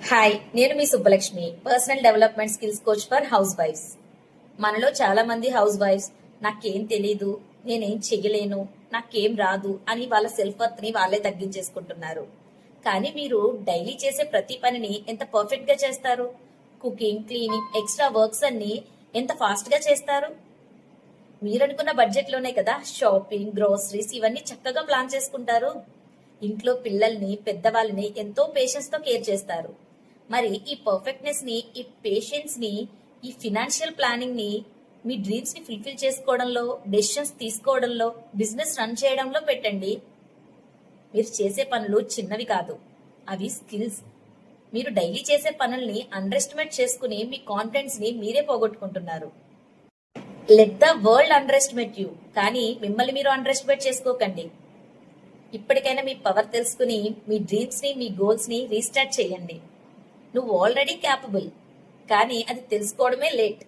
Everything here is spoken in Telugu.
హాయ్, నేను మీ Subbalakshmi, personal development skills coach for house wives. మనలో చాలా మంది హౌస్ వైఫ్స్ నాకేం తెలీదు, నేనేం చెయ్యలేను, నాకేం రాదు అని వాళ్ళ సెల్ఫ్ వర్త్ ని వాళ్ళే తగ్గించేసుకుంటున్నారు. కానీ మీరు డైలీ చేసే ప్రతి పనిని ఎంత పర్ఫెక్ట్ గా చేస్తారు? కుకింగ్, క్లీనింగ్, ఎక్స్ట్రా వర్క్స్ అన్ని ఎంత ఫాస్ట్ గా చేస్తారు? మీరనుకున్న బడ్జెట్ లోనే కదా షాపింగ్, గ్రోసరీస్ ఇవన్నీ చక్కగా ప్లాన్ చేసుకుంటారు. ఇంట్లో పిల్లల్ని, పెద్దవాళ్ళని ఎంతో పేషెన్స్ తో కేర్ చేస్తారు. మరి ఈ పర్ఫెక్ట్నెస్ ని, ఈ పేషెన్స్ ని, ఈ ఫినాన్షియల్ ప్లానింగ్ ని మీ డ్రీమ్స్ ని ఫుల్ఫిల్ చేసుకోవడంలో, డెసిషన్స్ తీసుకోవడంలో, బిజినెస్ రన్ చేయడంలో పెట్టండి. మీరు చేసే పనులు చిన్నవి కాదు, అవి స్కిల్స్. మీరు డైలీ చేసే పనుల్ని అండర్ ఎస్టిమేట్ చేసుకుని మీ కాన్ఫిడెన్స్ ని మీరే పోగొట్టుకుంటున్నారు. Let the world underestimate you, కానీ మిమ్మల్ని మీరు అండర్ ఎస్టిమేట్ చేసుకోకండి. ఇప్పటికైనా మీ పవర్ తెలుసుకుని మీ డ్రీమ్స్ ని, మీ గోల్స్ ని రీస్టార్ట్ చేయండి. నువ్వు ఆల్రెడీ క్యాపబుల్, కానీ అది తెలుసుకోవడమే లేట్.